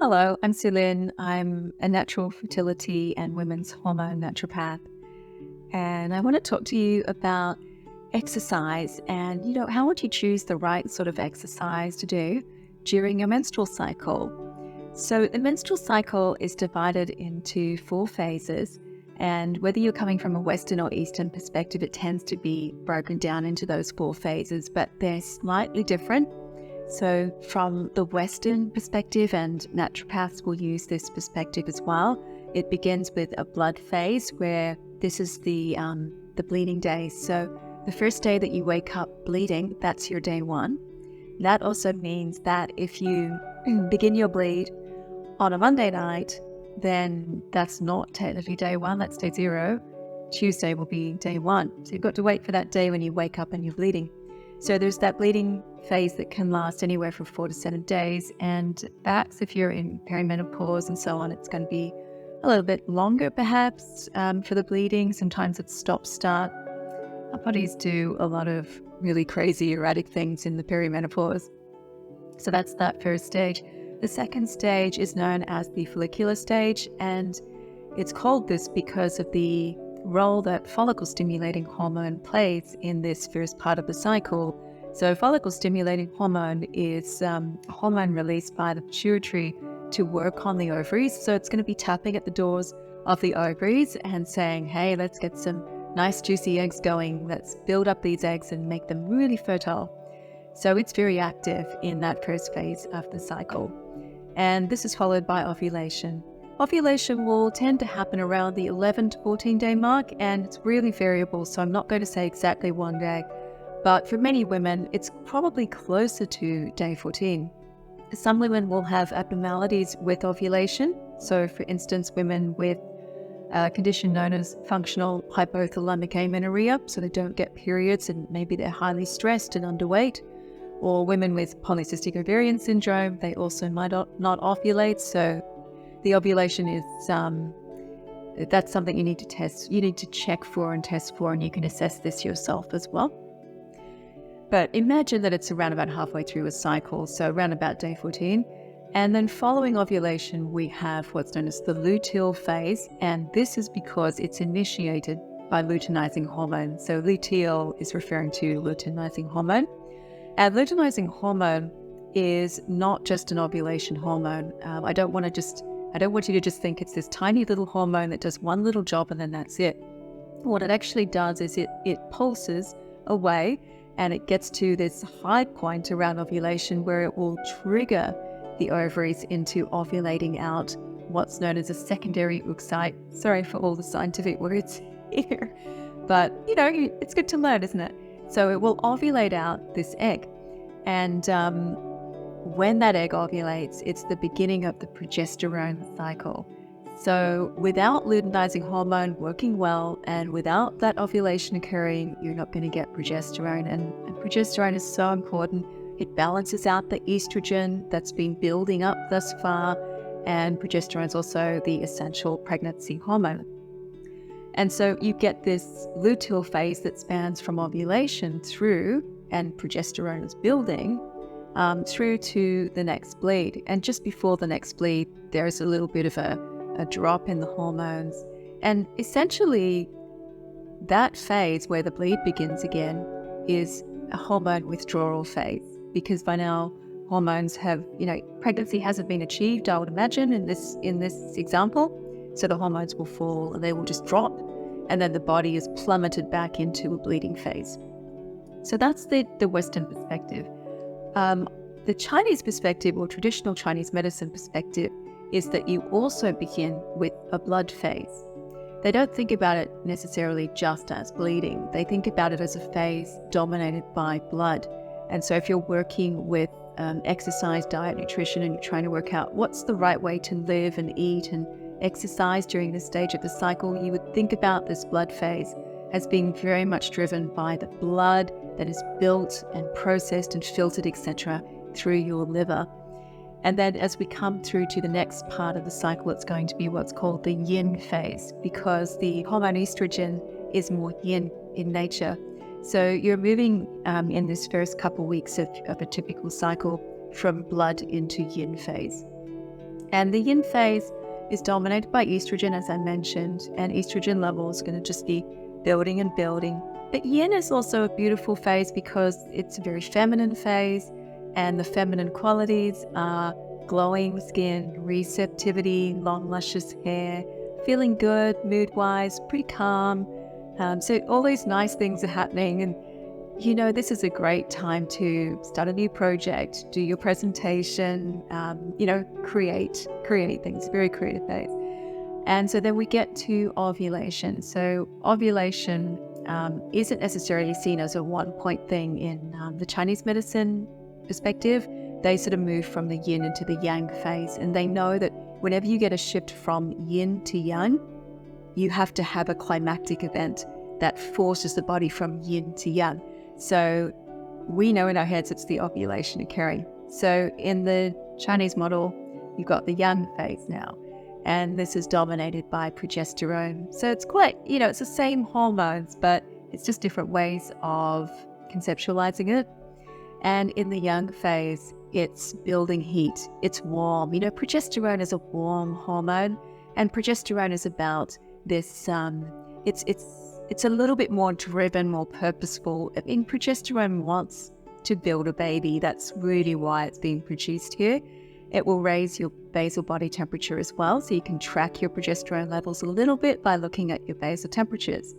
Hello, I'm Celine. I'm a natural fertility and women's hormone naturopath. And I want to talk to you about exercise and, how would you choose the right sort of exercise to do during your menstrual cycle? So the menstrual cycle is divided into 4 phases. And whether you're coming from a Western or Eastern perspective, it tends to be broken down into those 4 phases, but they're slightly different. So from the Western perspective, and naturopaths will use this perspective as well, it begins with a blood phase where this is the bleeding days. So the first day that you wake up bleeding, that's your day one. That also means that if you begin your bleed on a Monday night, then that's not technically day one, that's day zero. Tuesday will be day one. So you've got to wait for that day when you wake up and you're bleeding. So there's that bleeding phase that can last anywhere from 4 to 7 days. And that's if you're in perimenopause and so on, it's going to be a little bit longer perhaps for the bleeding. Sometimes it's stop-start. Our bodies do a lot of really crazy, erratic things in the perimenopause. So that's that first stage. The second stage is known as the follicular stage, and it's called this because of the role that follicle-stimulating hormone plays in this first part of the cycle. So follicle-stimulating hormone is a hormone released by the pituitary to work on the ovaries. So it's going to be tapping at the doors of the ovaries and saying, hey, let's get some nice juicy eggs going. Let's build up these eggs and make them really fertile. So it's very active in that first phase of the cycle. And this is followed by ovulation. Ovulation will tend to happen around the 11 to 14 day mark, and it's really variable, so I'm not going to say exactly one day, but for many women, it's probably closer to day 14. Some women will have abnormalities with ovulation. So for instance, women with a condition known as functional hypothalamic amenorrhea, so they don't get periods and maybe they're highly stressed and underweight. Or women with polycystic ovarian syndrome, they also might not ovulate. So the ovulation is, that's something you need to test. You need to check for and test for, and you can assess this yourself as well. But imagine that it's around about halfway through a cycle, so around about day 14. And then following ovulation, we have what's known as the luteal phase. And this is because it's initiated by luteinizing hormone. So luteal is referring to luteinizing hormone. And luteinizing hormone is not just an ovulation hormone. I don't want you to just think it's this tiny little hormone that does one little job and then that's it. What it actually does is it pulses away and it gets to this high point around ovulation where it will trigger the ovaries into ovulating out what's known as a secondary oocyte. Sorry for all the scientific words here, but it's good to learn, isn't it? So it will ovulate out this egg. And when that egg ovulates, it's the beginning of the progesterone cycle. So without luteinizing hormone working well and without that ovulation occurring, you're not going to get progesterone. And progesterone is so important. It balances out the estrogen that's been building up thus far. And progesterone is also the essential pregnancy hormone. And so you get this luteal phase that spans from ovulation through, and progesterone is building, through to the next bleed. And just before the next bleed, there's a little bit of a drop in the hormones. And essentially, that phase where the bleed begins again is a hormone withdrawal phase, because by now hormones have, pregnancy hasn't been achieved, I would imagine, in this example. So the hormones will fall and they will just drop, and then the body is plummeted back into a bleeding phase. So that's the Western perspective. The Chinese perspective, or traditional Chinese medicine perspective, is that you also begin with a blood phase. They don't think about it necessarily just as bleeding. They think about it as a phase dominated by blood. And so if you're working with exercise, diet, nutrition, and you're trying to work out what's the right way to live and eat and exercise during this stage of the cycle, you would think about this blood phase as being very much driven by the blood that is built and processed and filtered, etc., through your liver. And then as we come through to the next part of the cycle, it's going to be what's called the yin phase, because the hormone estrogen is more yin in nature. So you're moving in this first couple weeks of a typical cycle from blood into yin phase. And the yin phase is dominated by estrogen, as I mentioned, and estrogen levels are going to just be building and building. But yin is also a beautiful phase because it's a very feminine phase, and the feminine qualities are glowing skin, receptivity, long luscious hair, feeling good mood-wise, pretty calm. So all these nice things are happening, and this is a great time to start a new project, do your presentation, create things, very creative phase. And so then we get to ovulation. So ovulation isn't necessarily seen as a one-point thing in the Chinese medicine perspective. They sort of move from the yin into the yang phase, and they know that whenever you get a shift from yin to yang, you have to have a climactic event that forces the body from yin to yang. So we know in our heads it's the ovulation occurring. So in the Chinese model, you've got the yang phase now, and this is dominated by progesterone. So it's quite, it's the same hormones, but it's just different ways of conceptualizing it. And in the yang phase, it's building heat. It's warm. Progesterone is a warm hormone, and progesterone is about this, it's a little bit more driven, more purposeful. Progesterone wants to build a baby. That's really why it's being produced here. It will raise your basal body temperature as well, so you can track your progesterone levels a little bit by looking at your basal temperatures.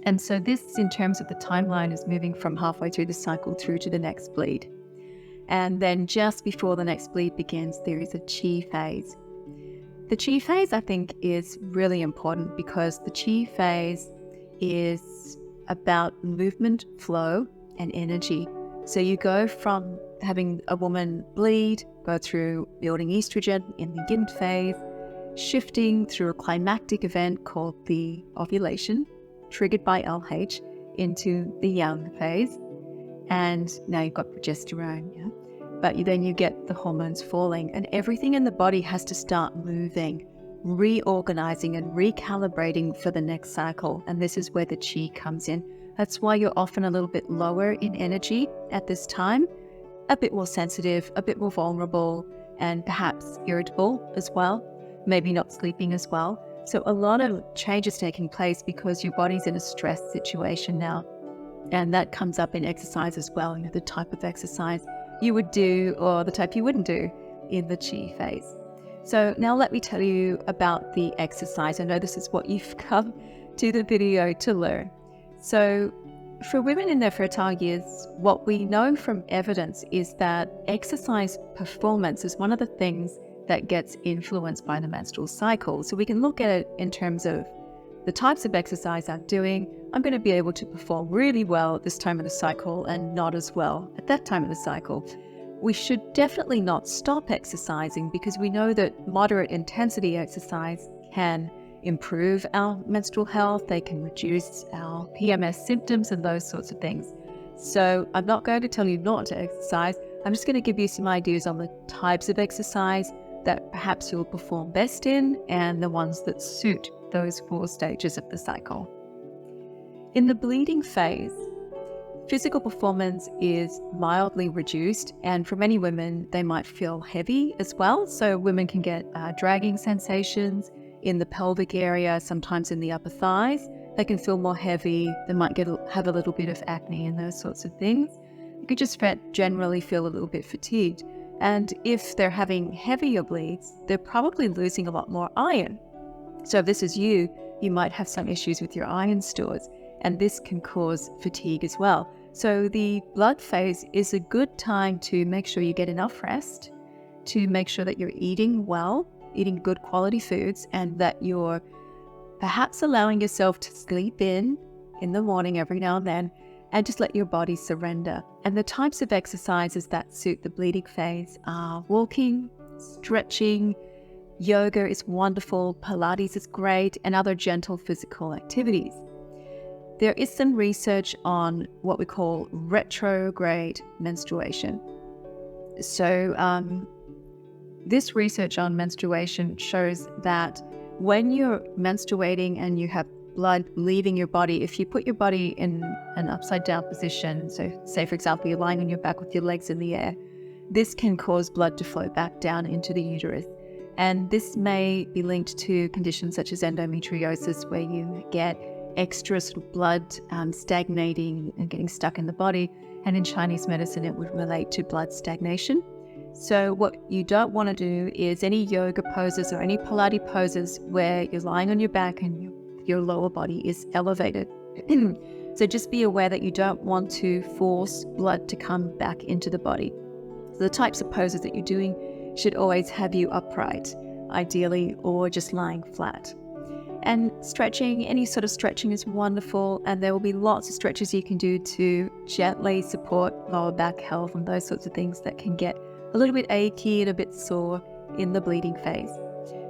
And so this, in terms of the timeline, is moving from halfway through the cycle through to the next bleed. And then just before the next bleed begins, there is a qi phase. The qi phase, I think, is really important because the qi phase is about movement, flow, and energy. So you go from having a woman bleed, go through building estrogen in the yin phase, shifting through a climactic event called the ovulation, triggered by LH, into the yang phase. And now you've got progesterone, yeah? But then you get the hormones falling, and everything in the body has to start moving, reorganizing and recalibrating for the next cycle. And this is where the qi comes in. That's why you're often a little bit lower in energy at this time, a bit more sensitive, a bit more vulnerable, and perhaps irritable as well, maybe not sleeping as well. So a lot of changes taking place because your body's in a stress situation now. And that comes up in exercise as well, the type of exercise you would do or the type you wouldn't do in the qi phase. So now let me tell you about the exercise. I know this is what you've come to the video to learn. So for women in their fertile years, what we know from evidence is that exercise performance is one of the things that gets influenced by the menstrual cycle. So we can look at it in terms of the types of exercise I'm doing. I'm going to be able to perform really well at this time of the cycle and not as well at that time of the cycle. We should definitely not stop exercising because we know that moderate intensity exercise can improve our menstrual health. They can reduce our PMS symptoms and those sorts of things. So I'm not going to tell you not to exercise. I'm just going to give you some ideas on the types of exercise that perhaps you'll perform best in and the ones that suit those 4 stages of the cycle. In the bleeding phase, physical performance is mildly reduced, and for many women, they might feel heavy as well. So women can get dragging sensations in the pelvic area, sometimes in the upper thighs. They can feel more heavy. They might have a little bit of acne and those sorts of things. You could just generally feel a little bit fatigued. And if they're having heavier bleeds, they're probably losing a lot more iron. So if this is you might have some issues with your iron stores, and this can cause fatigue as well. So the blood phase is a good time to make sure you get enough rest, to make sure that you're eating well, eating good quality foods, and that you're perhaps allowing yourself to sleep in the morning every now and then, and just let your body surrender. And the types of exercises that suit the bleeding phase are walking, stretching, yoga is wonderful, Pilates is great, and other gentle physical activities. There is some research on what we call retrograde menstruation. So this research on menstruation shows that when you're menstruating and you have blood leaving your body, if you put your body in an upside down position, so say for example you're lying on your back with your legs in the air, this can cause blood to flow back down into the uterus. And this may be linked to conditions such as endometriosis, where you get extra sort of blood stagnating and getting stuck in the body. And in Chinese medicine, it would relate to blood stagnation. So what you don't want to do is any yoga poses or any Pilates poses where you're lying on your back and your lower body is elevated. So just be aware that you don't want to force blood to come back into the body. So the types of poses that you're doing should always have you upright, ideally, or just lying flat. And stretching, any sort of stretching is wonderful, and there will be lots of stretches you can do to gently support lower back health and those sorts of things that can get a little bit achy and a bit sore in the bleeding phase.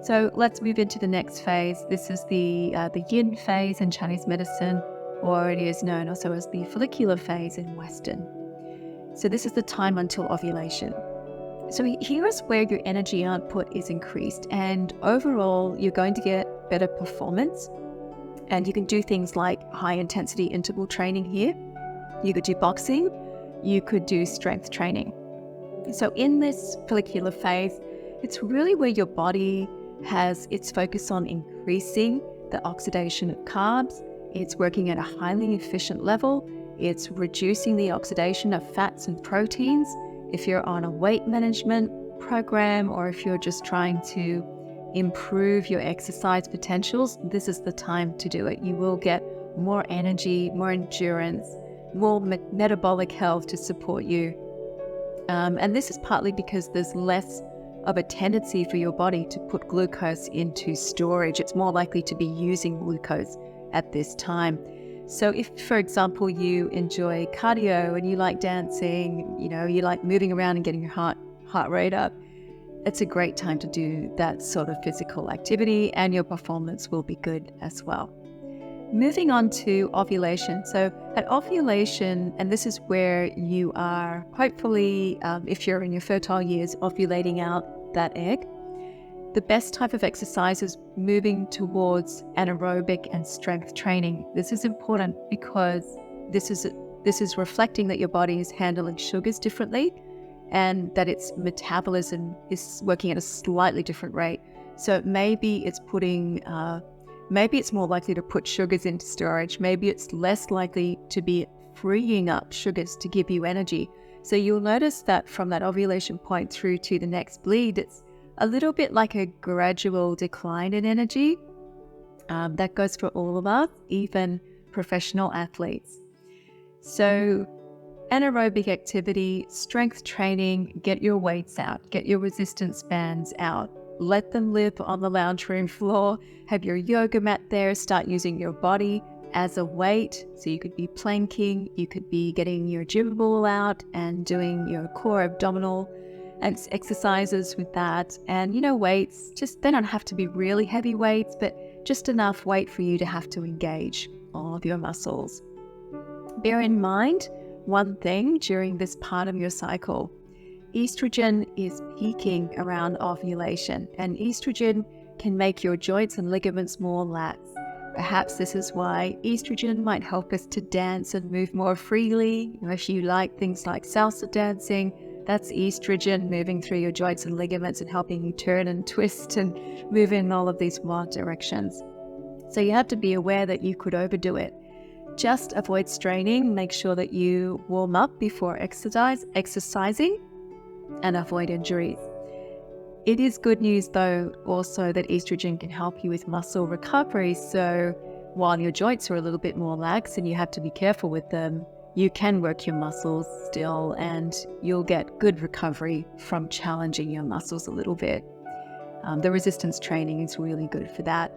So let's move into the next phase. This is the yin phase in Chinese medicine, or it is known also as the follicular phase in Western. So this is the time until ovulation. So here is where your energy output is increased, and overall you're going to get better performance. And you can do things like high intensity interval training here. You could do boxing, you could do strength training. So in this follicular phase, it's really where your body has its focus on increasing the oxidation of carbs. It's working at a highly efficient level. It's reducing the oxidation of fats and proteins. If you're on a weight management program, or if you're just trying to improve your exercise potentials, this is the time to do it. You will get more energy, more endurance, more metabolic health to support you. And this is partly because there's less of a tendency for your body to put glucose into storage. It's more likely to be using glucose at this time. So if, for example, you enjoy cardio and you like dancing, you like moving around and getting your heart rate up, it's a great time to do that sort of physical activity, and your performance will be good as well. Moving on to ovulation. So at ovulation, and this is where you are hopefully, if you're in your fertile years, ovulating out that egg. The best type of exercise is moving towards anaerobic and strength training. This is important because this is reflecting that your body is handling sugars differently, and that its metabolism is working at a slightly different rate. So maybe it's more likely to put sugars into storage. Maybe it's less likely to be freeing up sugars to give you energy. So you'll notice that from that ovulation point through to the next bleed, it's a little bit like a gradual decline in energy. That goes for all of us, even professional athletes. So anaerobic activity, strength training, get your weights out, get your resistance bands out, let them live on the lounge room floor, have your yoga mat there, start using your body as a weight. So you could be planking, you could be getting your gym ball out and doing your core abdominal exercises with that. And weights, they don't have to be really heavy weights, but just enough weight for you to have to engage all of your muscles. Bear in mind one thing during this part of your cycle. Estrogen is peaking around ovulation, and estrogen can make your joints and ligaments more lax. Perhaps this is why estrogen might help us to dance and move more freely. If you like things like salsa dancing, that's estrogen moving through your joints and ligaments and helping you turn and twist and move in all of these wild directions. So you have to be aware that you could overdo it. Just avoid straining. Make sure that you warm up before exercising, and avoid injuries. It is good news, though, also that estrogen can help you with muscle recovery. So while your joints are a little bit more lax and you have to be careful with them, you can work your muscles still, and you'll get good recovery from challenging your muscles a little bit. The resistance training is really good for that.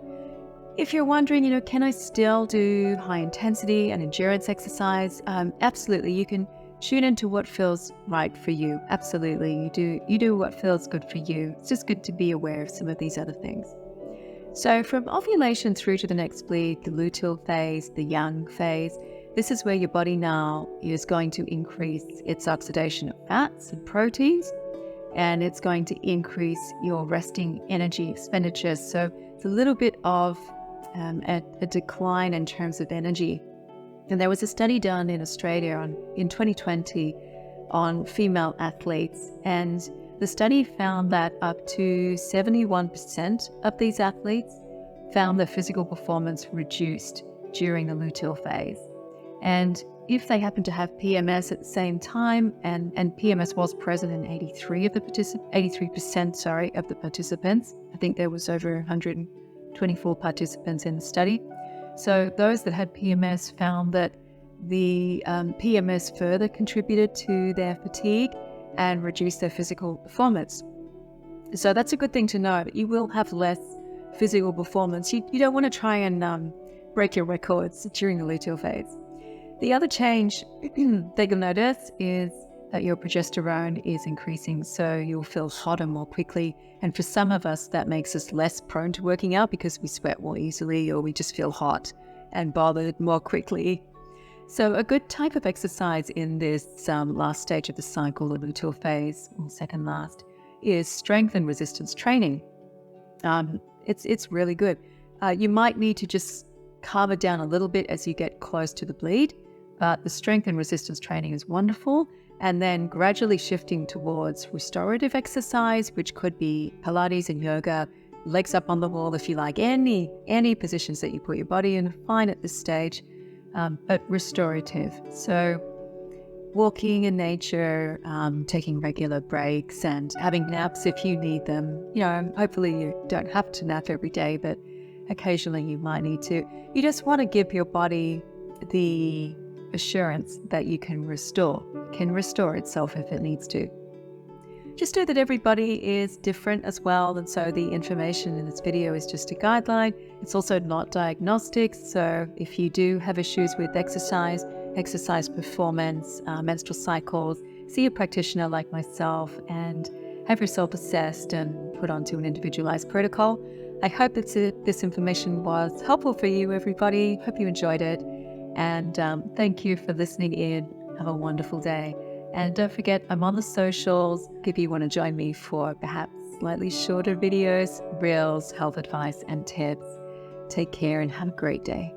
If you're wondering, can I still do high intensity and endurance exercise? Absolutely. You can tune into what feels right for you. Absolutely. You do what feels good for you. It's just good to be aware of some of these other things. So from ovulation through to the next bleed, the luteal phase, the yang phase, this is where your body now is going to increase its oxidation of fats and proteins, and it's going to increase your resting energy expenditures. So it's a little bit of a decline in terms of energy. And there was a study done in Australia in 2020 on female athletes, and The study found that up to 71% of these athletes found their physical performance reduced during the luteal phase. And if they happen to have PMS at the same time, and PMS was present in 83% of the participants. I think there was over 124 participants in the study. So those that had PMS found that the PMS further contributed to their fatigue and reduced their physical performance. So that's a good thing to know. You will have less physical performance. You don't want to try and break your records during the luteal phase. The other change that you'll notice is that your progesterone is increasing, so you'll feel hotter more quickly. And for some of us, that makes us less prone to working out because we sweat more easily, or we just feel hot and bothered more quickly. So a good type of exercise in this last stage of the cycle, the luteal phase, or second last, is strength and resistance training. It's really good. You might need to just calm it down a little bit as you get close to the bleed, but the strength and resistance training is wonderful. And then gradually shifting towards restorative exercise, which could be Pilates and yoga, legs up on the wall if you like, any positions that you put your body in, fine at this stage, but restorative. So walking in nature, taking regular breaks and having naps if you need them. Hopefully you don't have to nap every day, but occasionally you might need to. You just want to give your body the assurance that you can restore itself if it needs to. Just know that everybody is different as well, and so the information in this video is just a guideline. It's also not diagnostic, so if you do have issues with exercise performance, menstrual cycles, see a practitioner like myself and have yourself assessed and put onto an individualized protocol. I hope that this information was helpful for you, everybody. Hope you enjoyed it. And thank you for listening in. Have a wonderful day. And don't forget, I'm on the socials if you want to join me for perhaps slightly shorter videos, reels, health advice, and tips. Take care and have a great day.